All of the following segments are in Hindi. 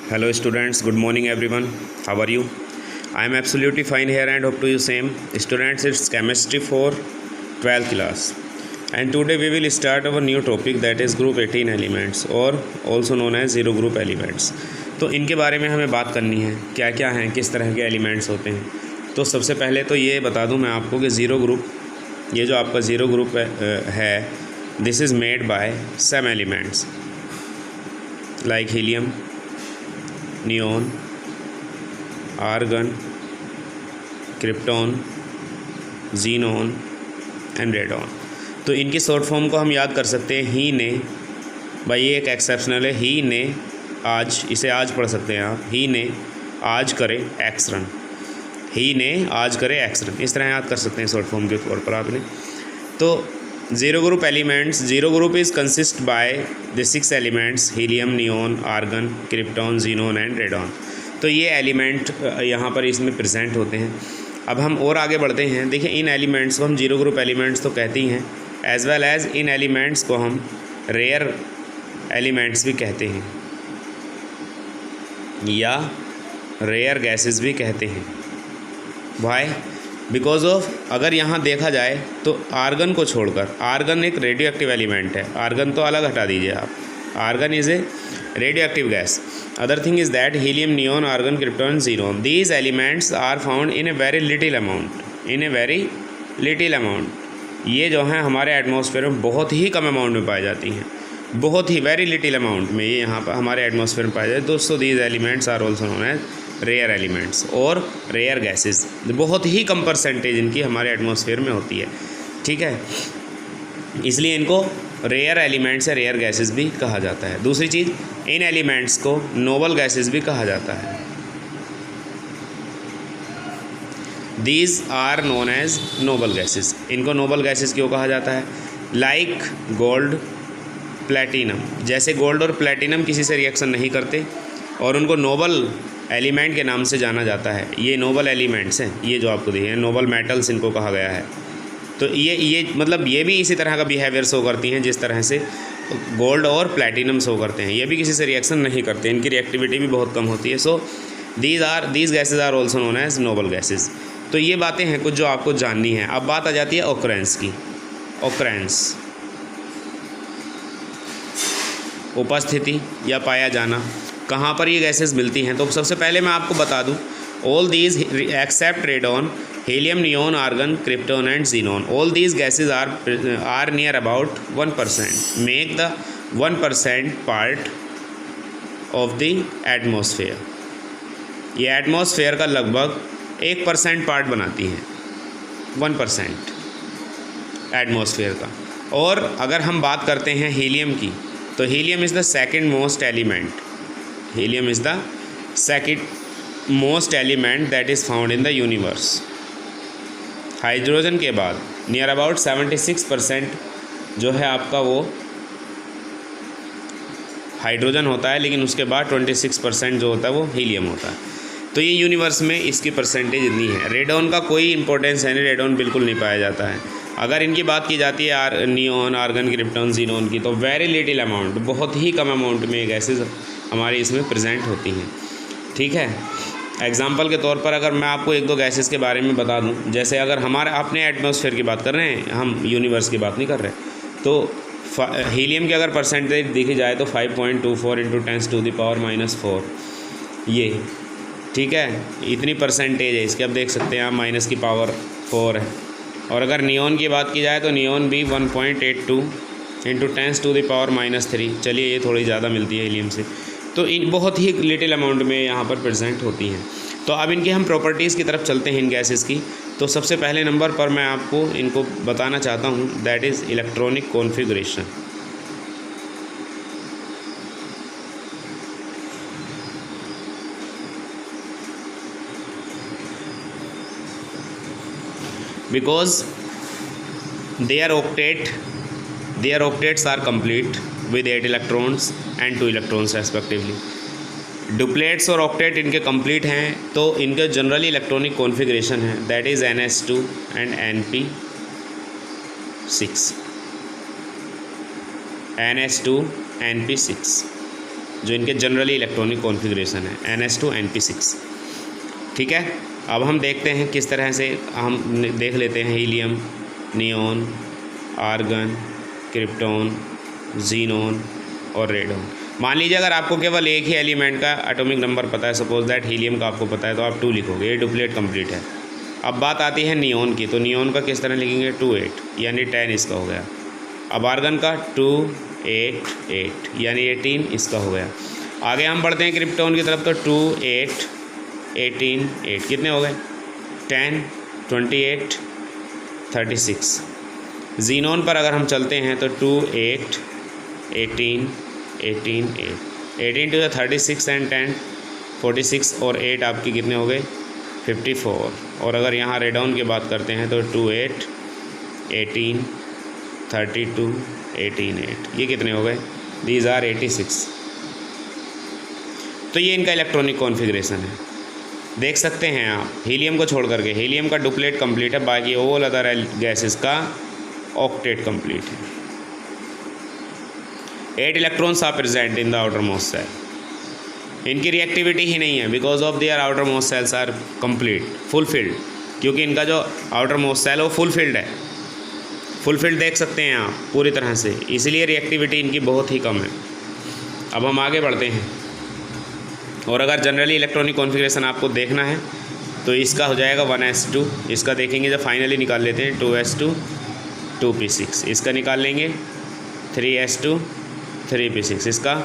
Hello students, good morning everyone. How are you? I am absolutely fine here and hope to you same. Students, it's chemistry for 12th class. And today we will start our new topic that is group 18 elements or also known as zero group elements. तो इनके बारे में हमें बात करनी है, क्या क्या हैं, किस तरह के एलिमेंट्स होते हैं। तो सबसे पहले तो ये बता दूं मैं आपको कि ज़ीरो ग्रुप, ये जो आपका ज़ीरो ग्रुप है this is made by some elements like helium, neon, argon, krypton, xenon and radon. तो इनकी शॉर्ट फॉर्म को हम याद कर सकते हैं ही ने। भाई ये एक एक्सेप्शनल है, ही ने आज, इसे आज पढ़ सकते हैं आप, ही ने आज करे एक्स रन, ही ने आज करे एक्स रन, इस तरह याद कर सकते हैं शॉर्ट फॉर्म के तौर पर आपने। तो zero group elements, zero group is consist by the 6 elements helium, neon, argon, krypton, xenon and radon. तो ये एलिमेंट यहाँ पर इसमें प्रेजेंट होते हैं। अब हम और आगे बढ़ते हैं। देखिए इन एलिमेंट्स को हम ज़ीरो ग्रुप एलिमेंट्स तो कहते ही हैं, एज वेल एज़ इन एलिमेंट्स को हम रेयर एलिमेंट्स भी कहते हैं या रेयर गैसेस भी कहते हैं। वाई? बिकॉज ऑफ, अगर यहाँ देखा जाए तो आर्गन को छोड़कर, आर्गन एक रेडियो एक्टिव एलिमेंट है, आर्गन तो अलग हटा दीजिए आप, argon is a radioactive gas. Other thing is that helium, neon, argon, krypton, xenon, these elements are found in a very little amount, in a very little amount. ये जो हैं हमारे एटमॉस्फेयर में बहुत ही कम अमाउंट में पाई जाती हैं, बहुत ही वेरी लिटिल अमाउंट में ये यहाँ पर हमारे एटमॉस्फेयर में पाए जाते हैं। दोस्तों these elements are also known as rare elements और रेयर गैसेस। बहुत ही कम परसेंटेज इनकी हमारे एटमॉस्फेयर में होती है, ठीक है, इसलिए इनको रेयर एलिमेंट्स या रेयर गैसेस भी कहा जाता है। दूसरी चीज़, इन एलिमेंट्स को नोबल गैसेस भी कहा जाता है। These are known as noble gases. इनको नोबल गैसेस क्यों कहा जाता है? Like gold, platinum. जैसे गोल्ड और प्लेटिनम किसी से रिएक्शन नहीं करते और उनको नोबल एलिमेंट के नाम से जाना जाता है। ये नोबल एलिमेंट्स हैं, ये जो आपको दिए हैं नोबल मेटल्स इनको कहा गया है। तो ये मतलब ये भी इसी तरह का बिहेवियर शो करती हैं जिस तरह से गोल्ड और प्लेटिनम शो करते हैं। ये भी किसी से रिएक्शन नहीं करते, इनकी रिएक्टिविटी भी बहुत कम होती है। So these gases are also known as noble gases. तो ये बातें हैं कुछ जो आपको जाननी है। अब बात आ जाती है ऑकरेंस की। ऑकरेंस, उपस्थिति या पाया जाना, कहाँ पर ये गैसेस मिलती हैं। तो सबसे पहले मैं आपको बता दूं, all these except radon, helium, neon, argon, krypton and xenon, all these gases are near about 1%, make the 1% part of the atmosphere. ये एटमॉस्फेयर का लगभग 1% पार्ट बनाती हैं, 1% एटमॉस्फेयर का। और अगर हम बात करते हैं हीलियम की, तो helium is the second most element, helium is the second most element that is found in the universe. Hydrogen के बाद नियर अबाउट 76% जो है आपका वो हाइड्रोजन होता है, लेकिन उसके बाद 26% जो होता है वो हीलियम होता है। तो ये यूनिवर्स में इसकी परसेंटेज इतनी है। रेडॉन का कोई इंपॉर्टेंस है नहीं, रेडॉन बिल्कुल नहीं पाया जाता है। अगर इनकी बात की जाती है नियोन, आर्गन, क्रिप्टॉन, जीनोन की, तो वेरी लिटिल अमाउंट, बहुत ही कम अमाउंट में गैसेज हमारी इसमें प्रेजेंट होती हैं, ठीक है। एग्जांपल के तौर पर अगर मैं आपको एक दो गैसेस के बारे में बता दूं, जैसे अगर हमारे अपने एटमॉस्फेयर की बात कर रहे हैं, हम यूनिवर्स की बात नहीं कर रहे, तो हीलियम की अगर परसेंटेज देखी जाए तो 5.24 × 10⁻⁻⁴ ये, ठीक है, इतनी परसेंटेज है इसकी। अब देख सकते हैं आप माइनस की पावर 4 है। और अगर नियोन की बात की जाए तो नियोन भी 1.82 × 10⁻⁻3, चलिए ये थोड़ी ज़्यादा मिलती है हीलियम से। तो इन बहुत ही लिटिल अमाउंट में यहाँ पर प्रेजेंट होती हैं। तो अब इनकी हम प्रॉपर्टीज़ की तरफ चलते हैं इन गैसेस की। तो सबसे पहले नंबर पर मैं आपको इनको बताना चाहता हूँ, that is electronic configuration. Because their octets are complete with 8 electrons and 2 electrons respectively. डुप्लेट्स और ऑक्टेट इनके कंप्लीट हैं, तो इनके जनरली इलेक्ट्रॉनिक कॉन्फ़िगरेशन है that is NS2 and NP6, NS2 NP6। जो इनके जनरली इलेक्ट्रॉनिक कॉन्फ़िगरेशन है, NS2 NP6। ठीक है, अब हम देखते हैं किस तरह से हम देख लेते हैं helium, neon, argon, krypton, xenon और रेडॉन। मान लीजिए अगर आपको केवल एक ही एलिमेंट का एटॉमिक नंबर पता है, सपोज दैट हीलियम का आपको पता है, तो आप 2 लिखोगे, ये डुप्लीट कंप्लीट है। अब बात आती है नियॉन की, तो नियॉन का किस तरह लिखेंगे, 2 8 यानी 10 इसका हो गया। अब आर्गन का 2 8 8 यानी 18 इसका हो गया। आगे हम बढ़ते हैं क्रिप्टॉन की तरफ, तो 2 8 18 8 कितने हो गए, 10 28 36। जीनॉन पर अगर हम चलते हैं तो 2 8 18 18 8 18 टू 36 एंड 10 46 और 8 आपकी कितने हो गए, 54। और अगर यहाँ रेडॉन की बात करते हैं तो 2 8 18 32 18 8 ये कितने हो गए, दीज आर 86। तो ये इनका इलेक्ट्रॉनिक कॉन्फ़िगरेशन है, देख सकते हैं आप। हीलियम को छोड़ करके, हीलियम का डुप्लेट कंप्लीट है, बाकी ऑल अदर गैसेस का ऑक्टेट कंप्लीट है। 8 electrons are present in the outermost shell. इनकी रिएक्टिविटी ही नहीं है, because of their outermost shells are complete fulfilled, क्योंकि इनका जो आउटर मोस्ट सेल है वो फुलफिल्ड है, फुलफिल्ड देख सकते हैं आप पूरी तरह से, इसलिए रिएक्टिविटी इनकी बहुत ही कम है। अब हम आगे बढ़ते हैं, और अगर जनरली इलेक्ट्रॉनिक कॉन्फ़िगरेशन आपको देखना है तो इसका हो जाएगा 1s2, इसका देखेंगे जब फाइनली निकाल लेते हैं 2s2 2p6, इसका निकाल लेंगे 3s2 3p6, इसका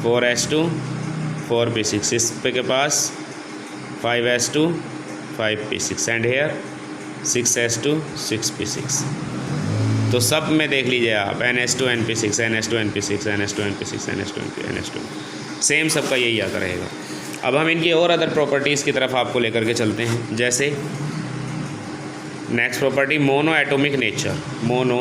4s2 4p6, इस पे के पास 5s2 5p6 and hair 6s2 6p6। तो सब में देख लीजिए आप, NS2 NP6 NS2 NP6 NS2 NP6 NS2 NS2 same सबका यही आता रहेगा। अब हम इनकी और अदर प्रॉपर्टीज़ की तरफ आपको लेकर के चलते हैं, जैसे next property mono atomic nature. Mono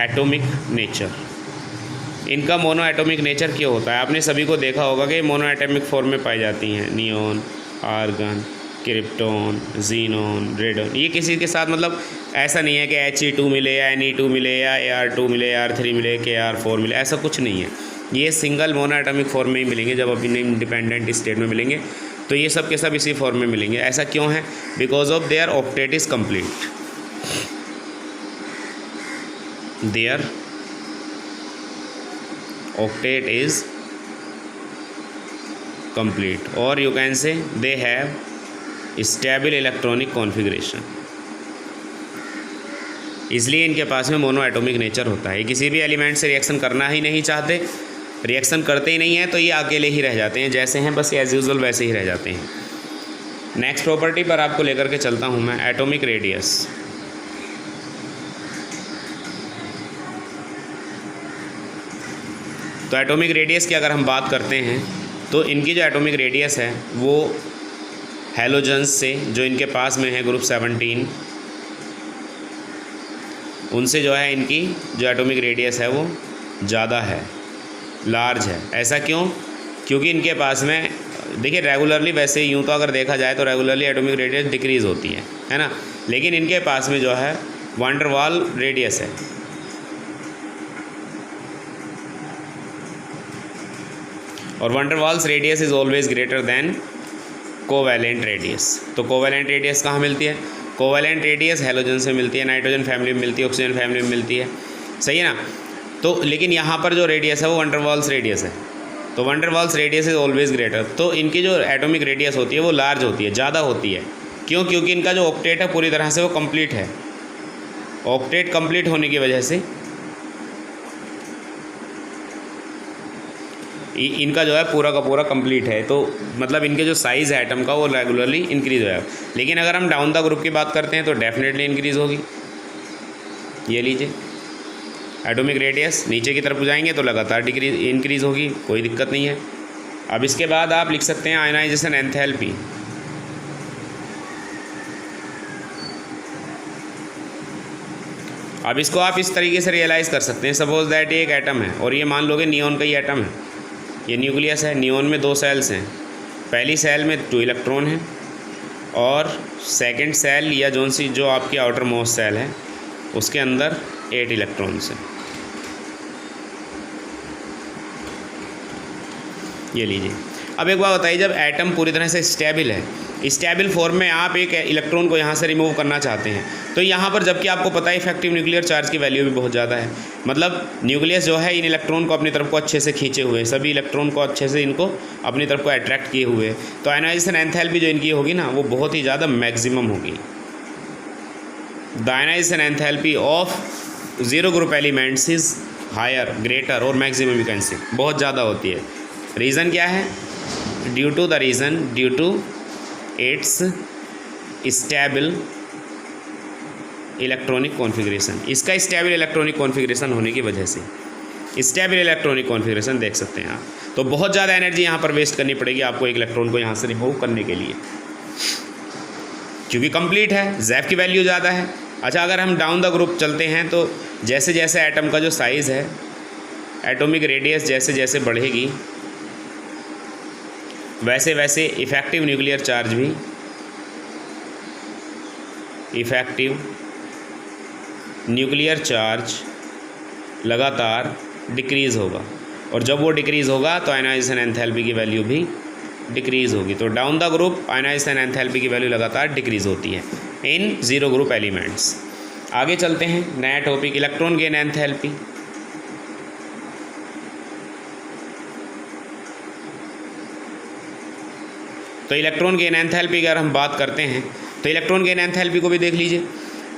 atomic nature, इनका मोनो एटॉमिक नेचर क्यों होता है, आपने सभी को देखा होगा कि मोनो एटॉमिक फॉर्म में पाई जाती हैं, neon, argon, krypton, xenon, radon. ये किसी के साथ मतलब ऐसा नहीं है कि He2 मिले या Ne2 मिले या Ar2 मिले, Ar3 मिले, Kr4 मिले, ऐसा कुछ नहीं है। ये सिंगल मोनो एटॉमिक फॉर्म में ही मिलेंगे, जब अपने इंडिपेंडेंट स्टेट में मिलेंगे तो ये सब के सब इसी फॉर्म में मिलेंगे। ऐसा क्यों है, because of their octet is complete, their octet is complete, or you can say they have stable electronic configuration, इसलिए इनके पास में मोनो एटॉमिक नेचर होता है। किसी भी एलिमेंट से रिएक्शन करना ही नहीं चाहते, रिएक्शन करते ही नहीं हैं, तो ये अकेले ही रह जाते हैं, जैसे हैं बस एज यूजुअल वैसे ही रह जाते हैं। नेक्स्ट प्रॉपर्टी पर आपको लेकर के चलता हूँ मैं, एटॉमिक रेडियस। तो एटॉमिक रेडियस की अगर हम बात करते हैं तो इनकी जो एटॉमिक रेडियस है वो हैलोजन्स से, जो इनके पास में है ग्रुप 17, उनसे जो है इनकी जो एटॉमिक रेडियस है वो ज़्यादा है, लार्ज है। ऐसा क्यों, क्योंकि इनके पास में देखिए रेगुलरली, वैसे यूँ तो अगर देखा जाए तो रेगुलरली एटॉमिक रेडियस डिक्रीज़ होती है ना, लेकिन इनके पास में जो है वैन डर वाल रेडियस है। और van der Waals radius is always greater than covalent radius. तो कोवैलेंट रेडियस कहाँ मिलती है, कोवैलेंट रेडियस हैलोजन से मिलती है, नाइट्रोजन फैमिली में मिलती है, ऑक्सीजन फैमिली में मिलती है, सही है ना। तो लेकिन यहाँ पर जो रेडियस है वो वैन डर वाल्स रेडियस है, तो van der Waals radius is always greater. तो इनकी जो एटॉमिक रेडियस होती है वो लार्ज होती है, ज़्यादा होती है। क्यों, क्योंकि इनका जो ऑक्टेट है पूरी तरह से वो कंप्लीट है। ऑक्टेट कंप्लीट होने की वजह से इनका जो है पूरा का पूरा कंप्लीट है, तो मतलब इनके जो साइज़ है एटम का वो रेगुलरली इंक्रीज़ होगा। लेकिन अगर हम डाउन द ग्रुप की बात करते हैं तो डेफिनेटली इंक्रीज़ होगी। ये लीजिए एटॉमिक रेडियस, नीचे की तरफ जाएंगे तो लगातार इंक्रीज़ होगी, कोई दिक्कत नहीं है। अब इसके बाद आप लिख सकते हैं आयनाइजेशन एंथैल्पी। अब इसको आप इस तरीके से रियलाइज़ कर सकते हैं, सपोज दैट ये एक एटम है और ये मान लोगे नियॉन का ही एटम है, ये न्यूक्लियस है। नियॉन में 2 सेल्स हैं, पहली सेल में 2 इलेक्ट्रॉन हैं और सेकंड सेल या जो आपकी आउटर मोस्ट सेल है उसके अंदर 8 इलेक्ट्रॉन्स हैं। ये लीजिए। अब एक बात बताइए, जब एटम पूरी तरह से स्टेबल है, स्टेबल फॉर्म में आप एक इलेक्ट्रॉन को यहाँ से रिमूव करना चाहते हैं, तो यहाँ पर जबकि आपको पता है इफेक्टिव न्यूक्लियर चार्ज की वैल्यू भी बहुत ज़्यादा है, मतलब न्यूक्लियस जो है इन इलेक्ट्रॉन को अपनी तरफ को अच्छे से खींचे हुए, सभी इलेक्ट्रॉन को अच्छे से इनको अपनी तरफ को अट्रैक्ट किए हुए, तो आयनाइजेशन एंथैल्पी जो इनकी होगी ना वो बहुत ही ज़्यादा मैक्सिमम होगी। The ionisation enthalpy of zero group elements is higher, greater और मैक्सिमम यू कैन से, बहुत ज़्यादा होती है। रीज़न क्या है? Due to its stable electronic configuration, इसका स्टेबल इलेक्ट्रॉनिक कॉन्फ़िगरेशन होने की वजह से, स्टेबल इलेक्ट्रॉनिक कॉन्फ़िगरेशन देख सकते हैं आप। तो बहुत ज़्यादा एनर्जी यहाँ पर वेस्ट करनी पड़ेगी आपको एक इलेक्ट्रॉन को यहाँ से रिमूव करने के लिए, क्योंकि कंप्लीट है, ज़ैप की वैल्यू ज़्यादा है। अच्छा, अगर हम डाउन द ग्रुप चलते हैं तो जैसे जैसे एटम का जो साइज़ है, एटॉमिक रेडियस जैसे जैसे बढ़ेगी वैसे वैसे इफ़ेक्टिव न्यूक्लियर चार्ज भी, इफ़ेक्टिव न्यूक्लियर चार्ज लगातार डिक्रीज़ होगा, और जब वो डिक्रीज़ होगा तो आयनाइजेशन एंथैल्पी की वैल्यू भी डिक्रीज़ होगी। तो down the group ionisation enthalpy की वैल्यू लगातार डिक्रीज़ होती है इन ज़ीरो ग्रुप एलिमेंट्स। आगे चलते हैं, नया टॉपिक इलेक्ट्रॉन गेन एंथैल्पी। तो इलेक्ट्रॉन गेन एंथैल्पी की अगर हम बात करते हैं तो इलेक्ट्रॉन गेन एंथैल्पी को भी देख लीजिए।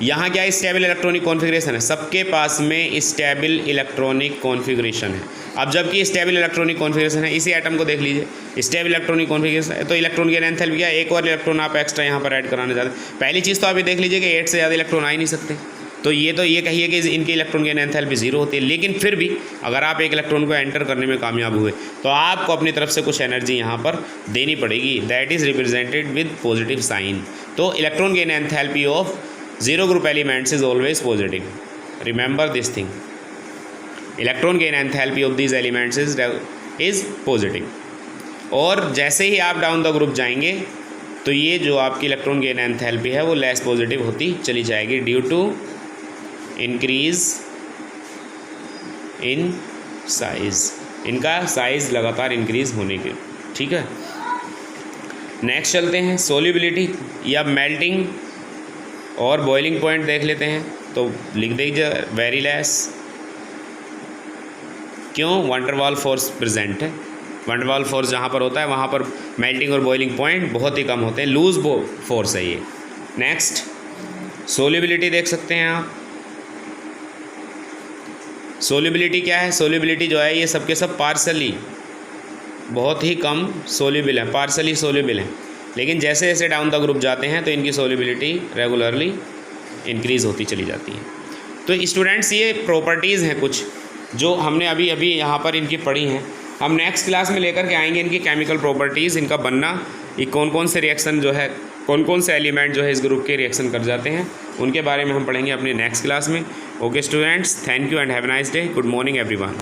यहाँ क्या स्टेबल इलेक्ट्रॉनिक कॉन्फ़िगरेशन है, सबके पास में स्टेबल इलेक्ट्रॉनिक कॉन्फ़िगरेशन है। अब जबकि स्टेबल इलेक्ट्रॉनिक कॉन्फ़िगरेशन है, इसी एटम को देख लीजिए, स्टेबल इलेक्ट्रॉनिक कॉन्फ़िगरेशन है, तो इलेक्ट्रॉन गेन एंथैल्पी क्या, एक और इलेक्ट्रॉन आप एक्स्ट्रा यहाँ पर ऐड कराने चाहते हैं। पहली चीज़ तो आप ये देख लीजिए कि 8 से ज़्यादा इलेक्ट्रॉन आ ही नहीं सकते, तो ये कहिए कि इनकी इलेक्ट्रॉन गेन एंथैल्पी 0 होती है। लेकिन फिर भी अगर आप एक इलेक्ट्रॉन को एंटर करने में कामयाब हुए तो आपको अपनी तरफ से कुछ एनर्जी यहाँ पर देनी पड़ेगी, that is represented with positive sign. तो electron gain enthalpy of zero group elements is always positive, remember this thing, electron gain enthalpy of these elements is positive. और जैसे ही आप डाउन द ग्रुप जाएंगे तो ये जो आपकी इलेक्ट्रॉन गेन एंथैल्पी है वो लेस पॉजिटिव होती चली जाएगी, due to increase in size, इनका साइज़ लगातार इंक्रीज़ होने के। ठीक है, नेक्स्ट चलते हैं, सोल्यूबिलिटी या मेल्टिंग और बॉइलिंग पॉइंट देख लेते हैं। तो लिख दीजिए वेरी लेस, क्यों? Van der Waals force present है, वैन डर वाल्स फोर्स जहाँ पर होता है वहाँ पर मेल्टिंग और बॉइलिंग पॉइंट बहुत ही कम होते हैं, लूज फोर्स है ये। नेक्स्ट सोल्यूबिलिटी देख सकते हैं आप, सोल्यूबिलिटी क्या है? सोल्यूबिलिटी जो है ये सबके सब पार्सली, बहुत ही कम सोल्यूबल है, पार्सली सोल्यूबल है, लेकिन जैसे जैसे डाउन द ग्रुप जाते हैं तो इनकी सोल्यूबिलिटी रेगुलरली इंक्रीज़ होती चली जाती है। तो स्टूडेंट्स ये प्रॉपर्टीज़ हैं कुछ जो हमने अभी अभी यहाँ पर इनकी पढ़ी हैं, हम नेक्स्ट क्लास में लेकर के आएंगे इनकी केमिकल प्रॉपर्टीज़, इनका बनना, ये कौन कौन से रिएक्शन जो है, कौन कौन से एलिमेंट जो है इस ग्रुप के रिएक्शन कर जाते हैं, उनके बारे में हम पढ़ेंगे अपनी नेक्स्ट क्लास में। Okay students, thank you and have a nice day, good morning everyone.